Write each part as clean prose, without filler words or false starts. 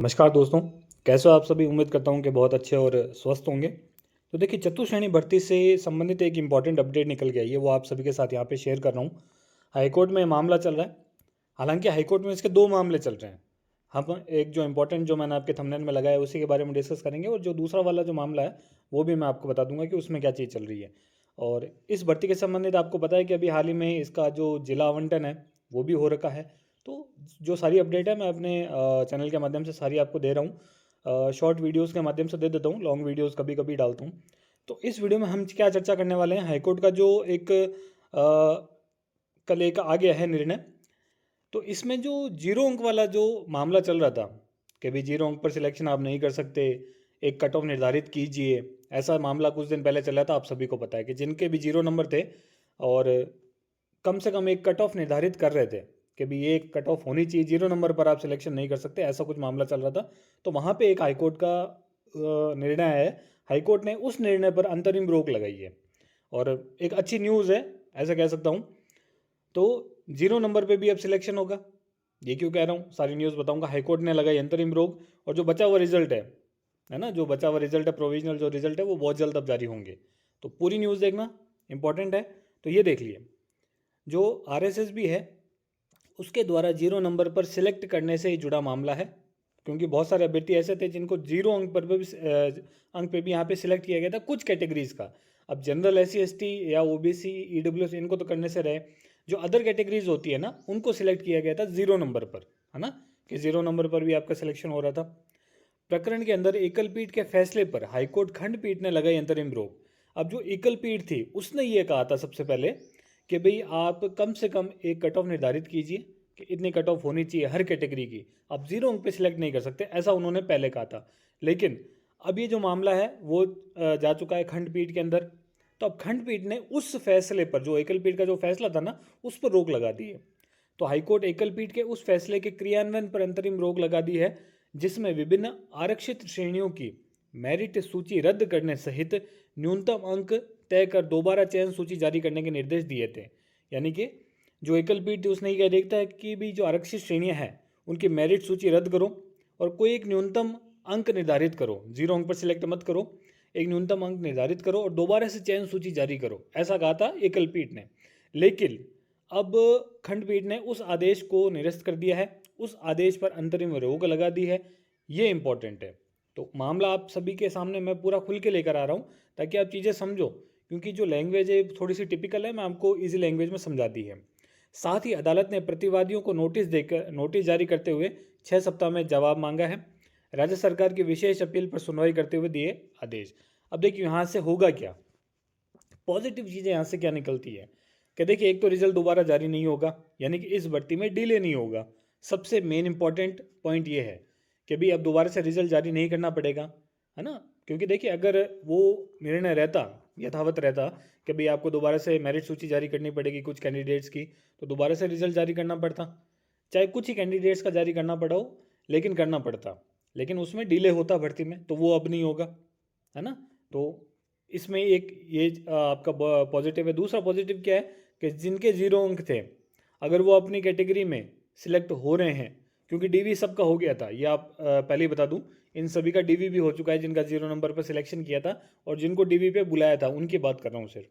नमस्कार दोस्तों। कैसे हो आप सभी। उम्मीद करता हूँ कि बहुत अच्छे और स्वस्थ होंगे। तो देखिए, चतुश्रेणी भर्ती से संबंधित एक इम्पॉर्टेंट अपडेट निकल के आई है, वो आप सभी के साथ यहाँ पे शेयर कर रहा हूँ। हाईकोर्ट में मामला चल रहा है। हालांकि हाईकोर्ट में इसके दो मामले चल रहे हैं। हम एक जो इम्पोर्टेंट जो मैंने आपके थंबनेल में लगाया है उसी के बारे में डिस्कस करेंगे, और जो दूसरा वाला जो मामला है वो भी मैं आपको बता दूंगा कि उसमें क्या चीज़ चल रही है। और इस भर्ती के संबंधित आपको पता है कि अभी हाल ही में इसका जो जिला आवंटन है वो भी हो रखा है। तो जो सारी अपडेट है मैं अपने चैनल के माध्यम से सारी आपको दे रहा हूँ। शॉर्ट वीडियोस के माध्यम से दे देता हूँ, लॉन्ग वीडियोस कभी कभी डालता हूँ। तो इस वीडियो में हम क्या चर्चा करने वाले हैं, हाईकोर्ट का जो एक कल एक आ गया है निर्णय। तो इसमें जो जीरो अंक वाला जो मामला चल रहा था कि भाई जीरो अंक पर सिलेक्शन आप नहीं कर सकते, एक कट ऑफ निर्धारित कीजिए, ऐसा मामला कुछ दिन पहले चला था। आप सभी को पता है कि जिनके भी जीरो नंबर थे और कम से कम एक कट ऑफ निर्धारित कर रहे थे कि भी ये कट ऑफ होनी चाहिए, जीरो नंबर पर आप सिलेक्शन नहीं कर सकते, ऐसा कुछ मामला चल रहा था। तो वहाँ पे एक हाईकोर्ट का निर्णय है। हाईकोर्ट ने उस निर्णय पर अंतरिम रोक लगाई है, और एक अच्छी न्यूज़ है ऐसा कह सकता हूँ। तो जीरो नंबर पे भी अब सिलेक्शन होगा। ये क्यों कह रहा हूँ, सारी न्यूज़ बताऊंगा। हाईकोर्ट ने लगाई अंतरिम रोक, और जो बचा हुआ रिजल्ट है ना, जो बचा हुआ रिजल्ट है, प्रोविजनल जो रिजल्ट है वो बहुत जल्द अब जारी होंगे। तो पूरी न्यूज़ देखना इंपॉर्टेंट है। तो ये देख लिए, जो आरएसएस भी है उसके द्वारा जीरो नंबर पर सिलेक्ट करने से ही जुड़ा मामला है। क्योंकि बहुत सारे अभ्यर्थी ऐसे थे जिनको जीरो अंक पर भी अंक पे भी यहाँ पे सिलेक्ट किया गया था कुछ कैटेगरीज का। अब जनरल SC ST या OBC EWS इनको तो करने से रहे, जो अदर कैटेगरीज होती है ना उनको सिलेक्ट किया गया था जीरो नंबर पर, है ना, कि जीरो नंबर पर भी आपका सिलेक्शन हो रहा था। प्रकरण के अंदर एकल पीठ के फैसले पर हाईकोर्ट खंडपीठ ने लगाई अंतरिम रोक। अब जो एकल पीठ थी उसने ये कहा था सबसे पहले कि भाई आप कम से कम एक कट ऑफ निर्धारित कीजिए कि इतनी कट ऑफ होनी चाहिए हर कैटेगरी की, आप जीरो अंक पे सिलेक्ट नहीं कर सकते, ऐसा उन्होंने पहले कहा था। लेकिन अब ये जो मामला है वो जा चुका है खंडपीठ के अंदर। तो अब खंडपीठ ने उस फैसले पर, जो एकल पीठ का जो फैसला था ना, उस पर रोक लगा दी है। तो हाईकोर्ट एकल पीठ के उस फैसले के क्रियान्वयन पर अंतरिम रोक लगा दी है, जिसमें विभिन्न आरक्षित श्रेणियों की मेरिट सूची रद्द करने सहित न्यूनतम अंक तय कर दोबारा चयन सूची जारी करने के निर्देश दिए थे। यानी कि जो एकल पीठ थी उसने ये देखता है कि भी जो आरक्षित श्रेणियां हैं उनकी मेरिट सूची रद्द करो, और कोई एक न्यूनतम अंक निर्धारित करो, जीरो अंक पर सिलेक्ट मत करो, एक न्यूनतम अंक निर्धारित करो और दोबारा से चयन सूची जारी करो, ऐसा कहा था एकल पीठ ने। लेकिन अब खंडपीठ ने उस आदेश को निरस्त कर दिया है, उस आदेश पर अंतरिम रोक लगा दी है। ये इंपॉर्टेंट है। तो मामला आप सभी के सामने मैं पूरा खुल के लेकर आ रहा हूँ ताकि आप चीज़ें समझो, क्योंकि जो लैंग्वेज है थोड़ी सी टिपिकल है, मैं आपको इजी लैंग्वेज में समझा दी है। साथ ही अदालत ने प्रतिवादियों को नोटिस जारी करते हुए 6 सप्ताह में जवाब मांगा है। राज्य सरकार की विशेष अपील पर सुनवाई करते हुए दिए आदेश। अब देखिए यहाँ से होगा क्या, पॉजिटिव चीज़ें यहाँ से क्या निकलती है कि देखिए, एक तो रिजल्ट दोबारा जारी नहीं होगा, यानी कि इस भर्ती में डिले नहीं होगा। सबसे मेन इंपॉर्टेंट पॉइंट ये है कि भाई अब दोबारा से रिजल्ट जारी नहीं करना पड़ेगा, है ना। क्योंकि देखिए, अगर वो निर्णय रहता, यथावत रहता कि भाई आपको दोबारा से मेरिट सूची जारी करनी पड़ेगी कुछ कैंडिडेट्स की, तो दोबारा से रिजल्ट जारी करना पड़ता, चाहे कुछ ही कैंडिडेट्स का जारी करना पड़ा हो, लेकिन करना पड़ता। लेकिन उसमें डिले होता भर्ती में, तो वो अब नहीं होगा, है ना। तो इसमें एक ये आपका पॉजिटिव है। दूसरा पॉजिटिव क्या है कि जिनके जीरो अंक थे, अगर वो अपनी कैटेगरी में सिलेक्ट हो रहे हैं, क्योंकि डीवी सबका हो गया था, ये आप पहले ही बता दूं, इन सभी का डीवी भी हो चुका है जिनका जीरो नंबर पर सिलेक्शन किया था, और जिनको डीवी पे बुलाया था उनकी बात कर रहा हूँ सिर्फ।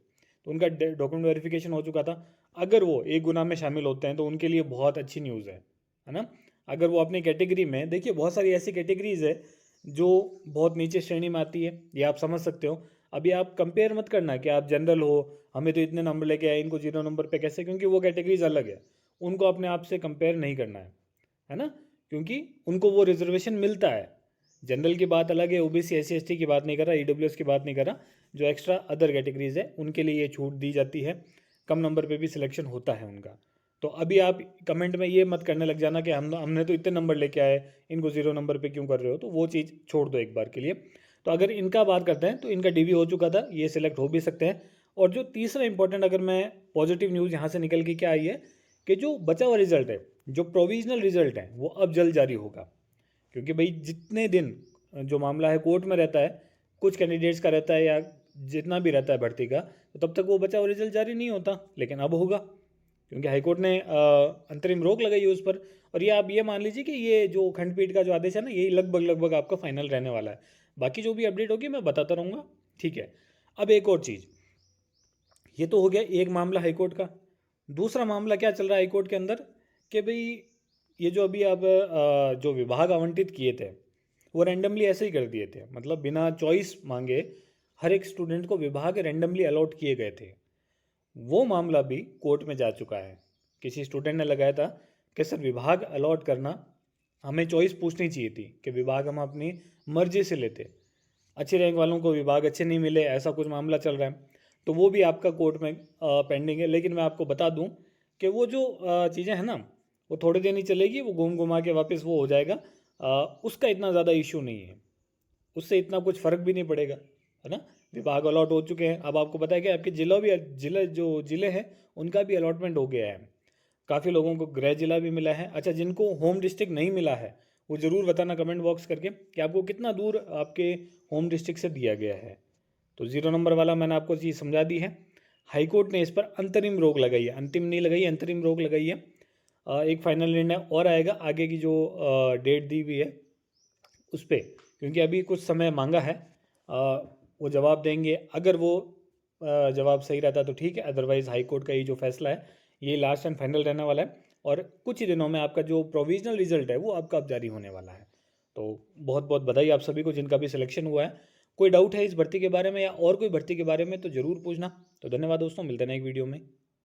तो उनका डॉक्यूमेंट वेरिफिकेशन हो चुका था। अगर वो एक गुना में शामिल होते हैं तो उनके लिए बहुत अच्छी न्यूज़ है ना। अगर वो अपनी कैटेगरी में, देखिए बहुत सारी ऐसी कैटेगरीज है जो बहुत नीचे श्रेणी में आती है, ये आप समझ सकते हो। अभी आप कंपेयर मत करना कि आप जनरल हो, हमें तो इतने नंबर लेके आए, इनको जीरो नंबर पे कैसे, क्योंकि वो कैटेगरीज अलग है। उनको अपने आप से कंपेयर नहीं करना है ना, क्योंकि उनको वो रिजर्वेशन मिलता है। जनरल की बात अलग है, OBC SC ST की बात नहीं कर रहा, EWS की बात नहीं कर रहा। जो एक्स्ट्रा अदर कैटेगरीज है उनके लिए ये छूट दी जाती है, कम नंबर पे भी सिलेक्शन होता है उनका। तो अभी आप कमेंट में ये मत करने लग जाना कि हमने तो इतने नंबर लेके आए, इनको जीरो नंबर पे क्यों कर रहे हो, तो वो चीज़ छोड़ दो एक बार के लिए। तो अगर इनका बात करते हैं तो इनका डीवी हो चुका था, ये सिलेक्ट हो भी सकते हैं। और जो तीसरा इंपॉर्टेंट, अगर मैं पॉजिटिव न्यूज़ यहाँ से निकल के क्या आई है कि जो बचा हुआ रिजल्ट है, जो प्रोविजनल रिजल्ट है, वो अब जल्द जारी होगा। क्योंकि भाई जितने दिन जो मामला है कोर्ट में रहता है, कुछ कैंडिडेट्स का रहता है या जितना भी रहता है भर्ती का, तो तब तक वो बचा हुआ रिजल्ट जारी नहीं होता, लेकिन अब होगा। क्योंकि हाईकोर्ट ने अंतरिम रोक लगाई है उस पर। और ये आप ये मान लीजिए कि ये जो खंडपीठ का जो आदेश है ना, यही लगभग लगभग आपका फाइनल रहने वाला है। बाकी जो भी अपडेट होगी मैं बताता रहूँगा, ठीक है। अब एक और चीज़, ये तो हो गया एक मामला हाईकोर्ट का। दूसरा मामला क्या चल रहा है हाईकोर्ट के अंदर, कि भाई ये जो अभी आप जो विभाग आवंटित किए थे वो रैंडमली ऐसे ही कर दिए थे, मतलब बिना चॉइस मांगे हर एक स्टूडेंट को विभाग रैंडमली अलॉट किए गए थे। वो मामला भी कोर्ट में जा चुका है। किसी स्टूडेंट ने लगाया था कि सर विभाग अलॉट करना, हमें चॉइस पूछनी चाहिए थी कि विभाग हम अपनी मर्जी से लेते, अच्छी रैंक वालों को विभाग अच्छे नहीं मिले, ऐसा कुछ मामला चल रहा है। तो वो भी आपका कोर्ट में पेंडिंग है। लेकिन मैं आपको बता दूं कि वो जो चीज़ें हैं ना, वो थोड़े दिन ही चलेगी, वो घूम घुमा के वापस वो हो जाएगा। उसका इतना ज़्यादा इशू नहीं है, उससे इतना कुछ फ़र्क भी नहीं पड़ेगा, है ना। विभाग अलॉट हो चुके हैं। अब आपको पता है कि आपके जिले हैं उनका भी अलॉटमेंट हो गया है। काफ़ी लोगों को गृह जिला भी मिला है। अच्छा, जिनको होम डिस्ट्रिक्ट नहीं मिला है वो ज़रूर बताना कमेंट बॉक्स करके कि आपको कितना दूर आपके होम डिस्ट्रिक्ट से दिया गया है। तो 0 नंबर वाला मैंने आपको चीज़ समझा दी है। हाईकोर्ट ने इस पर अंतरिम रोक लगाई है, अंतिम नहीं लगाई, अंतरिम रोक लगाई है। एक फाइनल निर्णय और आएगा आगे की जो डेट दी हुई है उस पर, क्योंकि अभी कुछ समय मांगा है। वो जवाब देंगे, अगर वो जवाब सही रहता तो ठीक है, अदरवाइज़ हाई कोर्ट का ये जो फैसला है ये लास्ट एंड फाइनल रहने वाला है। और कुछ ही दिनों में आपका जो प्रोविजनल रिजल्ट है वो आपका अब जारी होने वाला है। तो बहुत बहुत बधाई आप सभी को जिनका भी सिलेक्शन हुआ है। कोई डाउट है इस भर्ती के बारे में या और कोई भर्ती के बारे में तो ज़रूर पूछना। तो धन्यवाद दोस्तों, मिलते हैं एक वीडियो में।